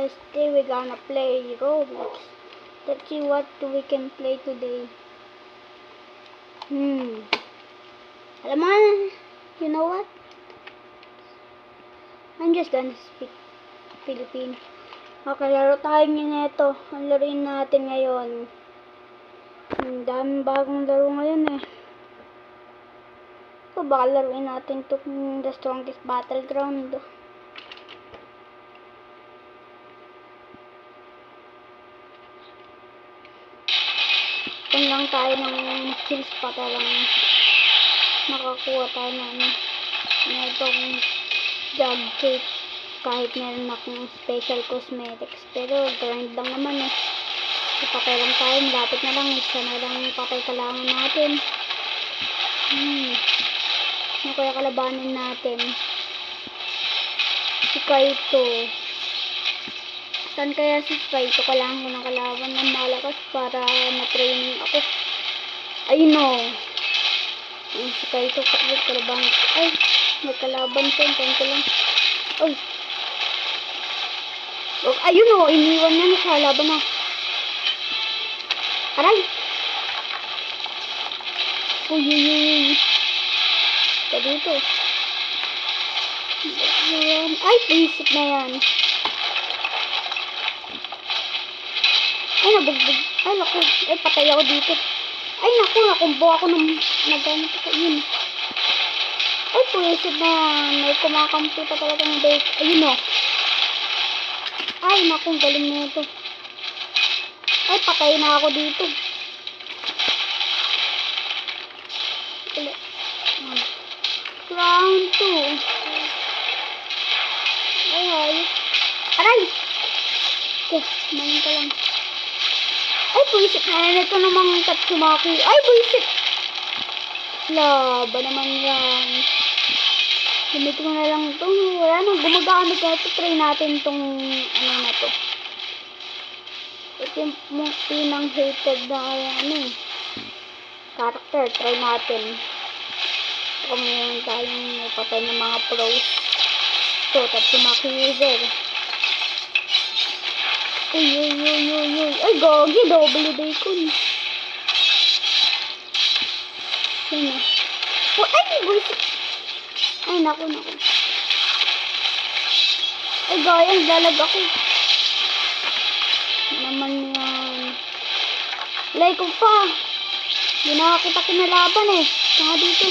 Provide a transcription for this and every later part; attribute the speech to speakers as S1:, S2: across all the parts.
S1: Today we're gonna play Roblox. Let's see what we can play today. Alam mo, you know what? I'm just gonna speak Filipino. Okay, laro tayo nito. Ang laruin natin ngayon. Daming bagong laro ngayon eh. So, baka laruin natin itong The Strongest Battleground. Kung lang tayo ng kills para lang makakuha tayo ng itong jug cake kahit meron akong special cosmetics, pero grind lang naman eh. Ipatay lang tayo, malapit na lang, isa na lang patay kailangan natin. Ano kaya kalabanin natin? Si Kaito. Saan kaya si Kaito? Kailangan ko ng kalaban ng malakas para ma-training ako. Ayun o. Si Kaito, kalaban. Ay, may kalaban ko. Saan ko lang. Ay. Ayun o, iniwan niya sa kalaban na. Aray. Uy. Ito dito. Ay, isip na yan. Ay, nabugbog. Ay, naku. Ay, patay ako dito. Ay, naku. Nakumbo ako ng nagamit ako. Yun. Ay, puwisit na yan. May kumakampi pa talagang bake. Ayun o. Ay, naku. Galing na ito. Ay, patay na ako dito. Round 2. Ay. Aray! Okay, manin ka lang. Ay, buisit na yan. Ito namang Tatsumaki. Ay, buisit! Laba naman yan. Gamitin ko na lang ito. Wala nang gumagamit na ito. Try natin itong ano na to. Ito yung pinang-hated na character. Try natin. Kung meron tayong patay ng mga pros. So, Tatsumaki user. Uy. Ay, gogi. Double bacon. Yan na. Oh, ay, bullshit. Ay, naku. Ay, gaya. Lalag ako. Naman yan. Like ko pa. Hindi na kita kinalaban eh. Saka dito.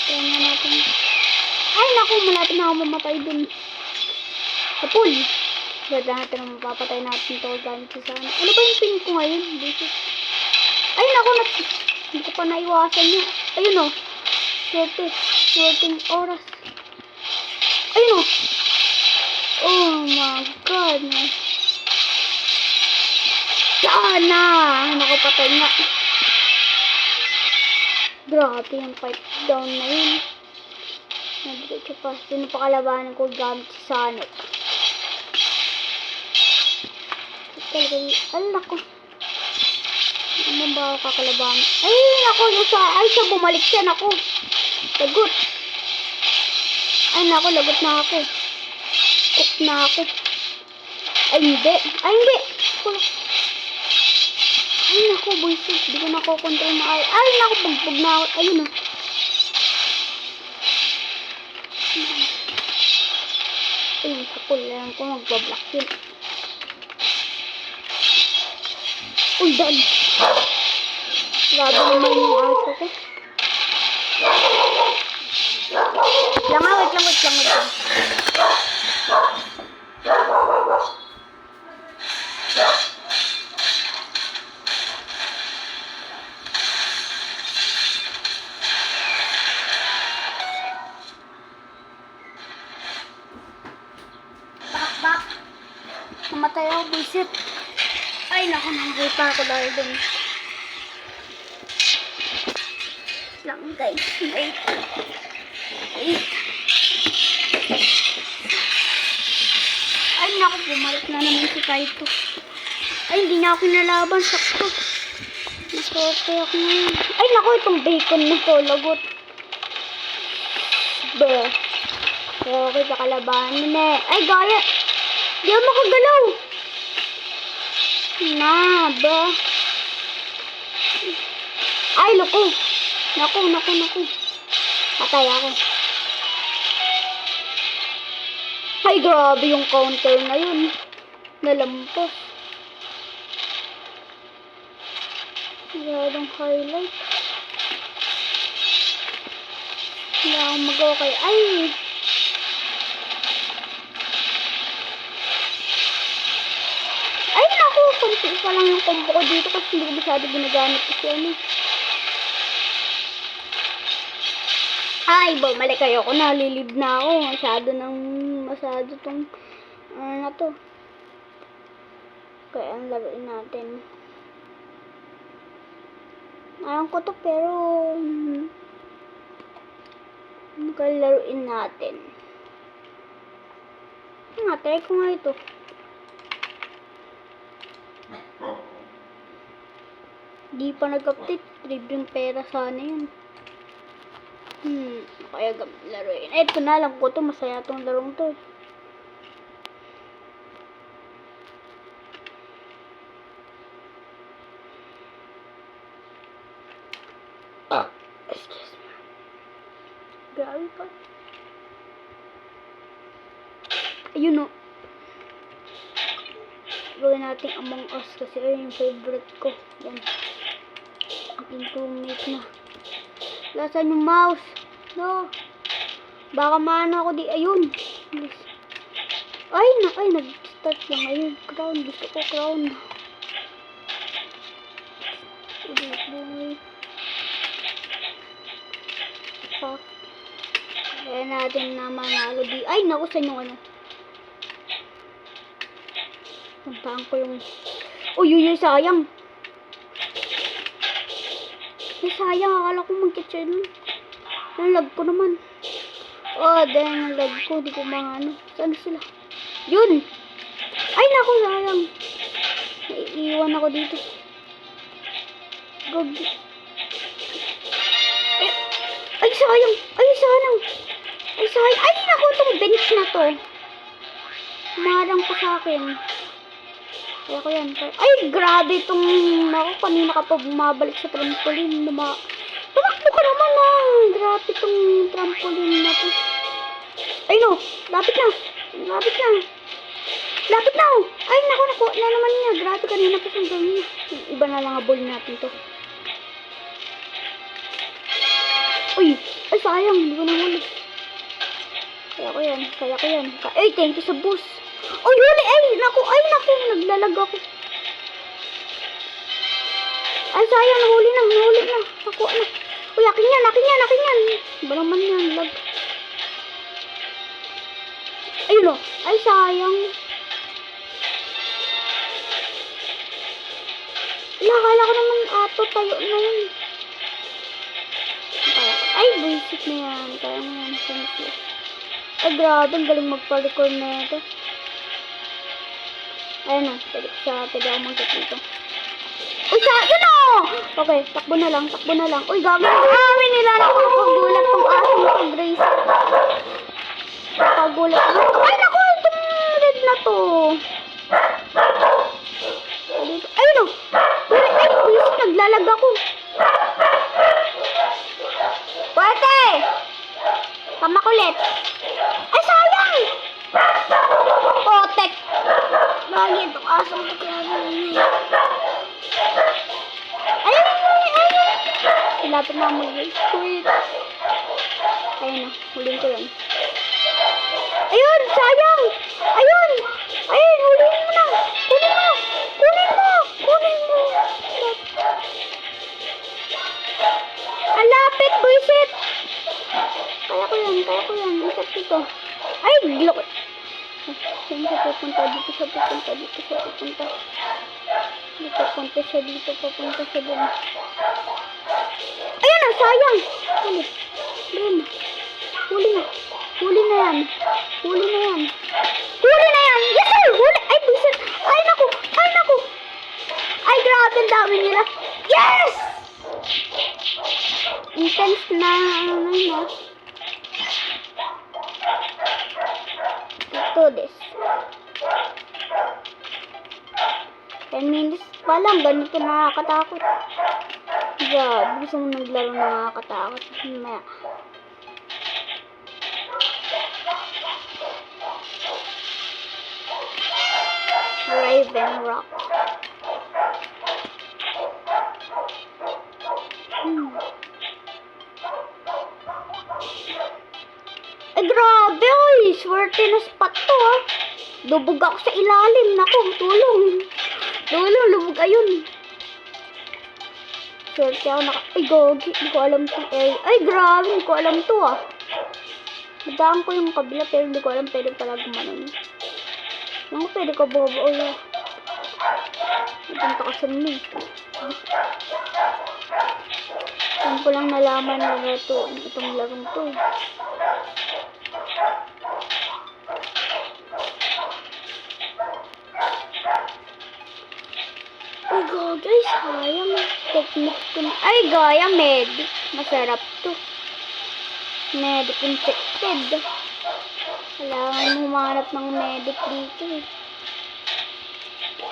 S1: Tingnan natin. Ay, naku. Malapit na ako mamatay dun. Kapul. Ganda natin ang mapapatay natin ito gamit sa sana. Ano ba yung pin ko ngayon? Dito. Ay, naku. Hindi ko pa naiwasan niya. Ayun o. Swerteng oras. Ayun o. Oh my God. Sana. Nakapatay nga. Grabe yung pipe down na yun. Nagdiretso pa. Sino pa kalabanan ko gamit sa Sonic? Ay, naku. Ano ba ako kakalabanan? Ay, naku. Ay, siya bumalik siya. Naku. Lagot. Ay, naku. Lagot na ako. Cook na ako. Ay, hindi. Ay, naku. Buisit. Hindi ko nakokontrol na. Ay, naku. Bugbog na ako. Ayun na. Ayun, kapul. Alam ko magbablock yun. Uy, dad. Grabe naman yung aso ko. Wait lang. Bak. Namatay ako, buisit. Ay, naku, nakita ako dahil dun. Lang, guys. Wait. Ay, naku, bumalik na naman si Kaito. Ay, hindi na ako kinalaban. Sakto. Naswerte ako ngayon. Ay, naku, itong bacon na to. Lagot. Bruh. Okay, pakalabanin eh. Ay, gaya! Di ako makagalaw! Na, ba? Ay, loko! Naku. Patay ako. Ay, grabe yung counter na yun. Nalampas. Masyadong highlight. Hindi ako magawa kayo. Ay! Ay, naku! Kunti pa lang yung combo ko dito kasi hindi ko masyado ginagamit kasi ano. Ay, bumalik kayo ako. Nalilib na ako. Masyado tong ano na to. Kaya ang laruin natin. Ayaw ko to pero kaya laruin natin. Try ko nga ito. Di pa nag-update. Libreng pera sana yun. Kaya laruin. Ito na lang ko to. Masaya tong larong to. Excuse me. Grabe pa. Ayun o. Gawin natin Among Us kasi ayun yung favorite ko. Yan. Aking crewmate na. Lasan yung mouse. No. Baka maano ako di. Ayun. Ay, nag-start lang. Ayun, crown. Gusto ko crown. Boy. Fuck. Kaya natin na manalo di. Ay, naku, saan yung ano? Puntaan ko yung... Uy, sayang. Sayang, akala ko mag-kitchen. Ang lag ko naman. Dahil ang lag ko, di ko ano. Saan sila? Yun! Ay, naku, sayang. Naiiwan ako dito. Gag. Ay, sayang. Ay, naku, itong bench na to. Marang pa sa akin. Kaya ko yan. Ay, grabe itong... Naku, kanina ka pa bumabalik sa trampoline. Tumakbo ka naman Grabe itong trampoline na to. Ay, no. Lapit na. Ay, naku. Na naman niya. Grabe kanina pa siyang gawin niya. Iba na lang abol natin to. Uy. Ay, sayang. Hindi ko nahuli. Kaya ko yan. Ay, thank you sa boost. Uy, huli! Ay, naku! Naglalag ako. Ay, sayang. Nahuli na. Naku, ano? Uy, akin yan. Ba naman yan? Lag. Ayun o. Ay, sayang. Akala ko naman tayo na yun. Ay, basic na yan. Kaya mo yan. Ay, grabe. Ang galing magpa-record na ito. Ayun o. Pwede ako mag-set nito. Uy, yun o! Okay, takbo na lang. Uy, gagawin. May nilalang ko. Nakagulat tong aso na to, Grace. Nakagulat. Ay, naku! Itong red na to. Ayun o! Ay, naglalag ako. Pwede! Pamakulit. Ay, sayang! Potek! Bakit itong asong ito? Ay! Lapit na mag-quit. Ayun na, huling ko yun. Ayun, sayang! Ayun, huling mo na! Kunin mo! Ang lapit, buisit! Kaya ko yan. Isap dito. Ay, gilok! Saan siya pupunta? Dito siya pupunta. Papunta siya dun. Ayun na, sayang! Huli na yan. Yes, sir! Huli! Ay, buisit! Ay, naku! Ay, grabe, ang dami nila. Yes! Intense na, do this. 10 minutes pa lang, ganito nakakatakot. Grabe, gusto mo naglaro na nakakatakot. Mamaya. Raven Rock. Ay, grabe, oy. Swerte na spot to, ha. Lubog ako sa ilalim. Naku, tulong. Tulong, lubog ayun. Swerte ako naka... Ay, gogi. Hindi ko alam to. Ay, grabe. Hindi ko alam to, ah. Madaan ko yung kabila, pero hindi ko alam pwede pala gumanon. Naku, pwede ka bobo, ya. Punta ka sa me. Saan ko lang nalaman na itong larong to. Ay, guys, sayang. Technique ko na. Ay, gaya, medic. Masarap to. Medic infected. Kailangan humanap ng medic dito, eh.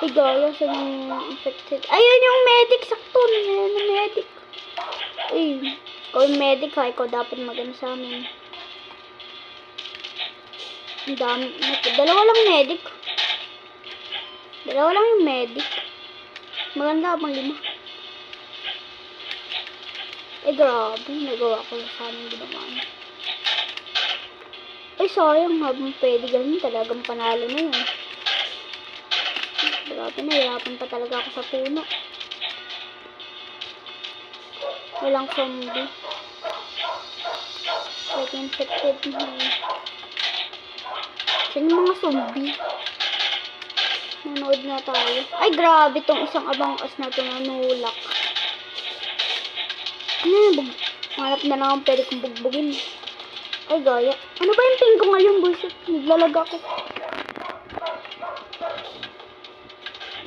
S1: Ay, gaya, saan yung infected? Ayun yung medic, sakto. Ayun yung medic. Ay, ikaw yung medic, ha. Ikaw dapat maganda sa amin. Ang dami. Dalawa lang medic. Dalawa lang yung medic. Maganda pang 5. Eh, grabe. Nagawa ko sa amin ginawa niya. Ay, sayang. Habang pwede ganun, talagang panalo na yun. Grabe, nahirapan pa talaga ako sa puno. Walang zombie. Like infected na. Saan yung mga zombie? Nanood na tayo. Ay, grabe tong isang abang-as na ito na nulak. Hanap na lang pwede kong bugbugin. Ay, gaya. Ano ba yung ping ko ngayon, boys? Naglalag ako.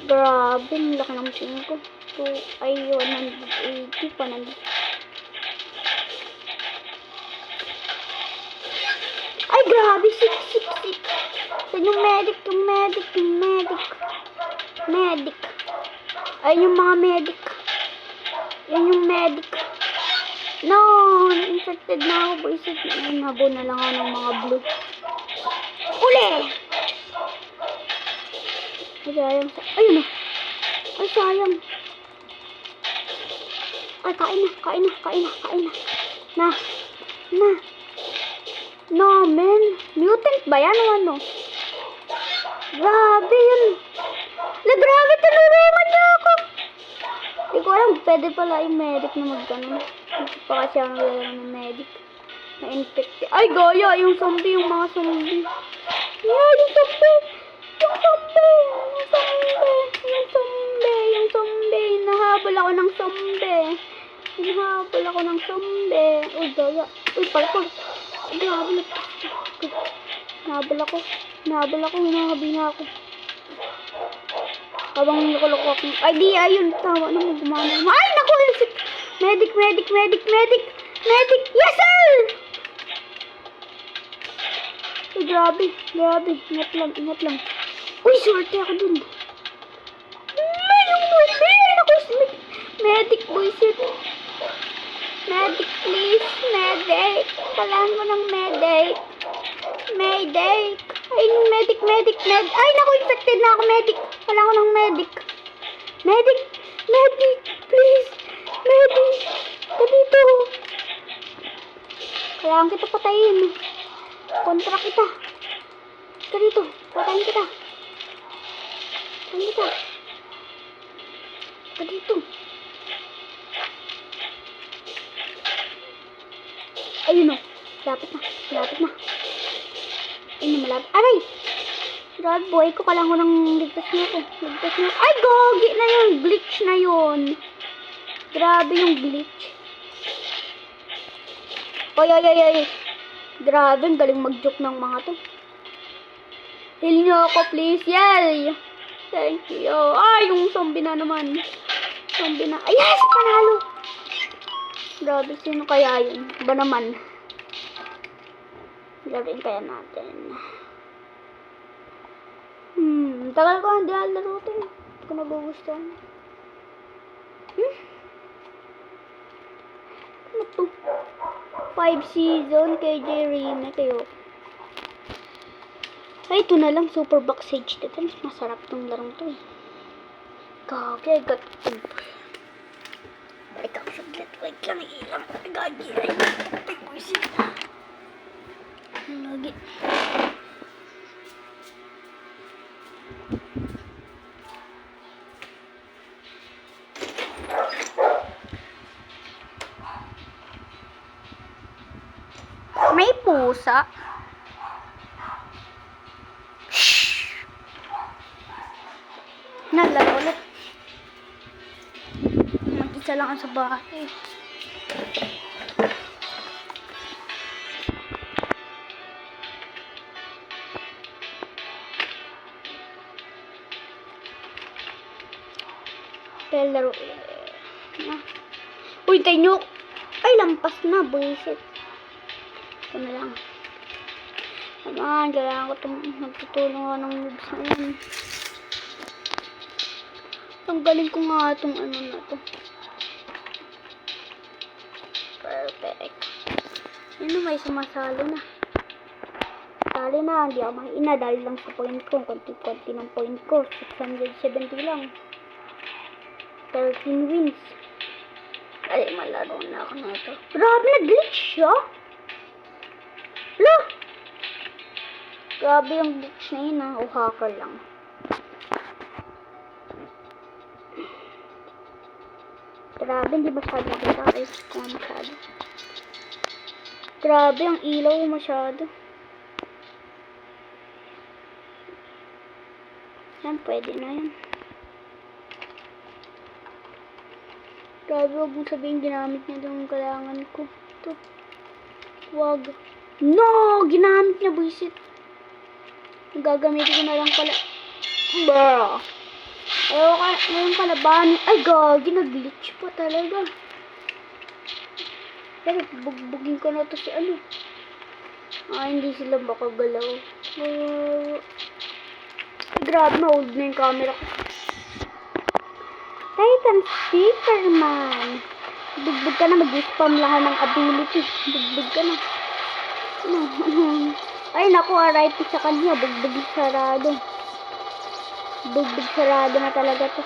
S1: Grabe, ang laki ng ping ko. 180 pa nandito. Ay, grabe, 666. Saan yung medic, medic. Ay, yung mga medic. Yan yung medic. No, infected na ako, boys. Nabo na lang ako ng mga blue. Uli! Ay, sayang. Ayun na. Ay, sayang. Ay, kain na. No, man. Mutant ba yan o ano? Grabe yun. Grabe, tulungan niyo ako. Hindi ko alam, pwede pala yung medic na magganon. Hindi pa kasi ako naglalaro ng medic. Na-infected. Ay, gaya, yung zombie, yung mga zombie. Yeah, yung zombie. Nahabol ako ng zombie. Uy, gaya. Uy, parkour. Grabe na. Nahabol ako. Hinahabi na ako. Habang nakuloko ako. Ay, di, ayun. Tawa na mo, gumana. Ay, naku! Medic! Yes, sir! Ay, grabe. Ingat lang. Uy, swerte ako dun. Ay, yung zombie! Ay, naku! Medic, boys. Medic, please. Medic. Kailangan mo ng medic. Ay, medic. Ay, naku, infected na ako, medic. Kailangan ko ng medic. Medic, please. Medic. Ka dito. Kailangan kita patayin. Kontra kita. Ka dito. Patayin kita. Ka dito. Ayun o. Lapit na. Ayun na, malapit. Aray! Grabe, boy ko. Kailangan ko ng ligtas niya ko. Ay, gogi na yun. Glitch na yun. Grabe yung glitch. Ay. Grabe, ang galing mag-joke ng mga to. Heal nyo ako, please. Yay! Thank you. Ay, yung zombie na naman. Ay, yes! Panalo! Grabe, sino kaya yun? Ba naman? Gawin kaya natin. Ang tagal ko hindi laro ito eh. Hindi ko nagugustuhan. Ano to? 5 season kay Jerry na kayo. Ay, ito na lang. Super Box Sage. Ito mas masarap tong larong to eh. Kage, got to. Wait lang, saglit. Wait lang, ilang. Gagi. Ay, buisit. Lagi. May pusa. Nalaro ulit. Mag-isa lang sa bahay. Kaya laro ulit. Uy, tayo nyo. Ay, lampas na. Buisit. Ito na lang. Naman, kailangan ko itong magtutulong ako ng moves na yan. Tanggalin ko nga itong ano na to. Perfect. Yun na, may sumasalo na. Sali na, hindi ako mahina dahil lang sa point ko. Konti-konti ng point ko. 670 lang. 13 wins. Ay, malaro na ako na ito. Grabe, nag-glitch siya. Hala! Grabe yung glitch na yun ha. O hacker lang. Grabe, hindi masyado kita. Ay, kung masyado. Grabe, ang ilaw masyado. Yan, pwede na yan. Grabe, huwag mong sabihin ginamit niya yung kailangan ko. Ito. Wag. No! Ginamit niya, buisit. Gagamitin ko na lang pala. Bro. Ayaw ka, ngayon kalaban. Ay, gagi, nag-glitch pa talaga. Pero, bugbugin ko na to si ano. Hindi sila makagalaw. Grabe, na-hold na yung camera ko. Titan Sticker Man. Bugbog ka na, mag-spam lahat ng ability. Bugbog ka na. Ay, naku, RIP sa kanya. Bugbog sarado. Bugbog sarado na talaga to.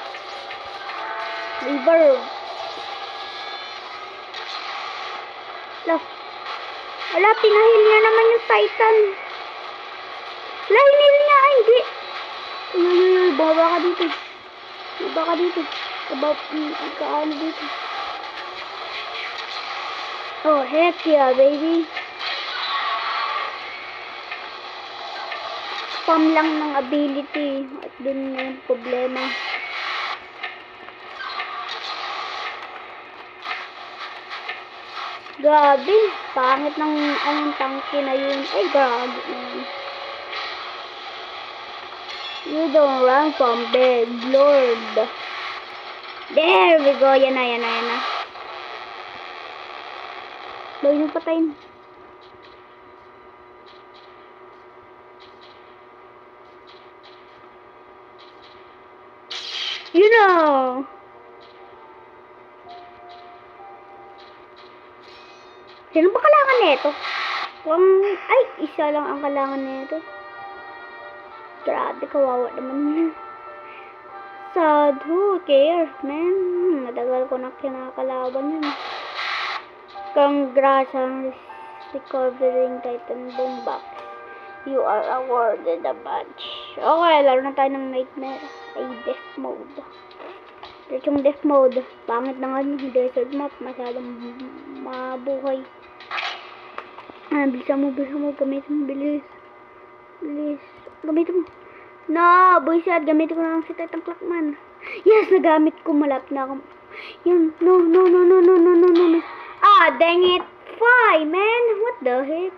S1: River. Wala, pinahil niya naman yung Titan. Wala, hinil niya. Ay, hindi. Uy, baba ka dito. Baba ka dito. About, kaano dito. Oh, heck yeah, baby. Spam lang ng ability. At dun na yung problema. Grabe. Pangit ng anong tangke na yun. Ay, grabe na yun. You don't run from bed, Lord. There we go. Yan na, yan na, yan na. Bawa yung patayin. You know. Sino ba kailangan nito? Ay, isa lang ang kailangan nito. Grabe, kawawa naman yun. Sad, who cares, man? Matagal ko na kinakalaban yun. Congrats on recovering Titan Boom Box. You are awarded a badge. Okay, laro na tayo ng Nightmare. Ay, Death Mode. Ito yung Death Mode. Pangit na nga yung desert map. Masyadong mabuhay. Bilisan mo. Gamitin mo, bilis. Bilis. Gamitin mo. No, buisit. Gamitin ko na lang si Titan Clockman. Yes, nagamit ko. Malap na ako. Yan. No. Ah, dang it. Why, man? What the heck?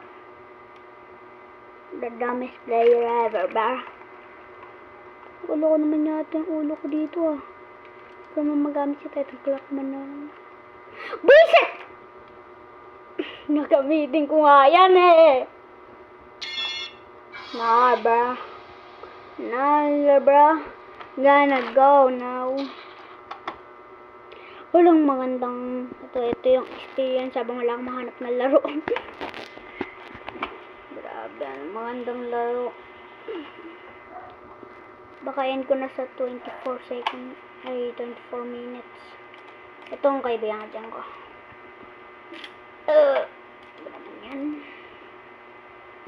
S1: The dumbest player ever, ba? Ulo ko naman yata yung ulo ko dito, ah. Kaya magamit si Titan Clockman na. Buisit! Nagamitin ko nga yan, eh. Nah, ba? Now, bro. Gonna go now. Walang magandang... Ito yung experience habang wala akong mahanap na laro. Grabe, magandang laro. Baka end ko na sa 24 seconds. Ay, 24 minutes. Ito ang kaibigan dyan ko. Ano naman yan?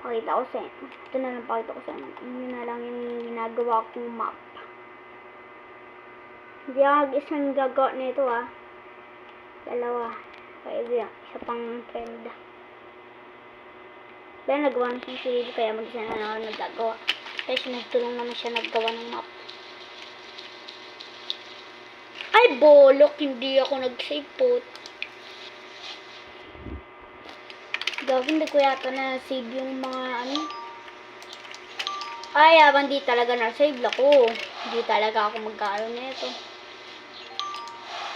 S1: Pakita ko sa inyo. Ito na lang pakita ko sa inyo. Yun na lang yung ginagawa kong map. Hindi ako nag-isang gagawa nito Dalawa. Kaya isa pang friend. Kaya nagawa na siyang sarili kaya mag-isa na ako nagagawa. Kaya sinagtulong naman siya naggawa ng map. Ay, bolok! Hindi ako nag-save po. Gawin, hindi ko yata na-save yung mga Ay, habang di talaga na-save ako. Hindi talaga ako magkaroon nito.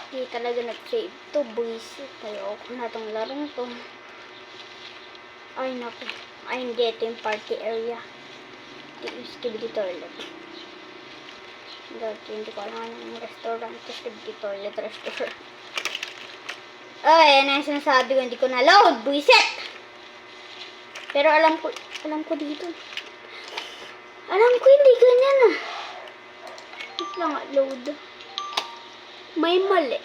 S1: Hindi talaga nag-save to, boys. Ayoko na itong larong to. Ay, naku. Ay, hindi. Ito yung party area. Ito yung skibidi toilet. Hindi ko alam yung restaurant. Skibidi toilet restaurant. Ay, yan ang sinasabi ko. Hindi ko na-load. Buisit! Pero alam ko dito. Alam ko hindi ganyan Wait lang load. May mali.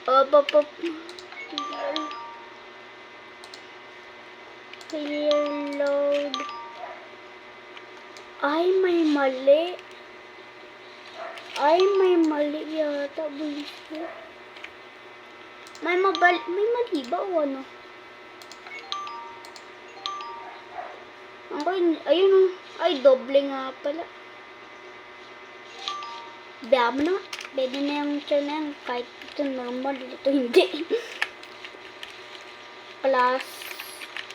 S1: Up. Clear load. Ay, may mali. Yata. Bullshit. May mali ba o ano? Ayun Ay, doble nga pala. Biya mo na. Pwede na yung chair na yan. Kahit ito normal. Ito hindi. Class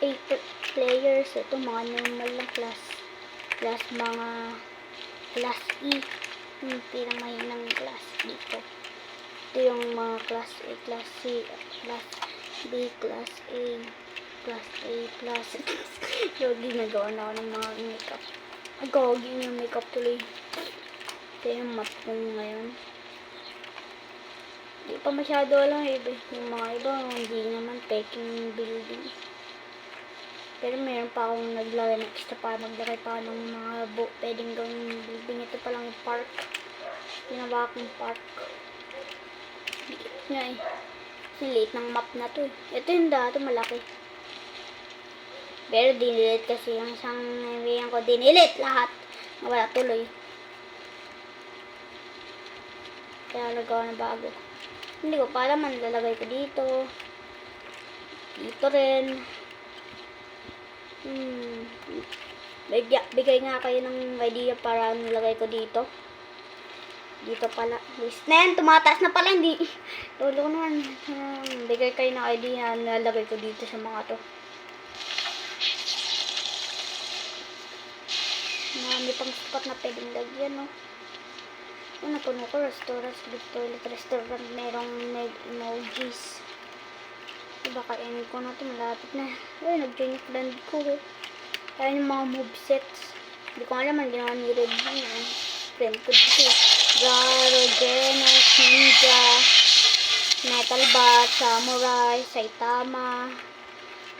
S1: 8 players. Ito mga normal lang class. Mga class E. Yung pinamahinang class dito. Ito yung mga class A, class C, class B, class A. Yung ginagawa na ako ng mga makeup. Gagawin yung makeup tuloy. Ito yung map ko ngayon. Hindi pa masyado alam yung mga iba, hindi naman peking building. Pero meron pa akong naglagay ng extra para maglagay pa ng mga pwedeng gawing building. Ito pa lang yung park. Ginawa akong park. Nga Liit ng map na to Ito yung dati malaki. Pero dinilit kasi yung isang naibigan ko. Dinilit lahat. Wala tuloy. Kaya nagawa na bago. Hindi ko pa alam. Lalagay ko dito. Dito rin. Bigay nga kayo ng idea para nilagay ko dito. Dito pala. Yan, tumataas na pala. Hindi. Tulo ko naman. Bigay kayo ng idea. Nilagay ko dito sa mga to. Marami pang spot na pwedeng lagyan, Puno ko, restaurant, toilet, restaurant, merong emojis. Baka end ko na ito, malapit na. Ay, nag-join yung friend ko, Kaya yung mga movesets. Hindi ko alam, ginawa ni Red yun, friend ko dito, Garo, Genos, Ninja, Metal Bat, Samurai, Saitama,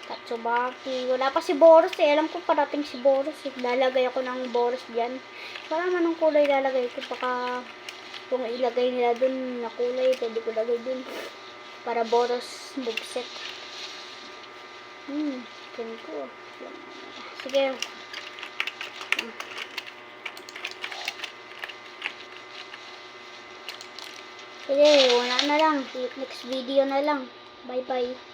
S1: Tatsubaki. Wala pa si Boros Alam ko parating si Boros Lalagay ako ng Boros dyan. Para manong kulay lalagay ko. Baka kung ilagay nila dun na kulay, pwede ko lagay dun. Para Boros moveset. Ganun ko. Sige. Sige, wala na lang. Next video na lang. Bye bye.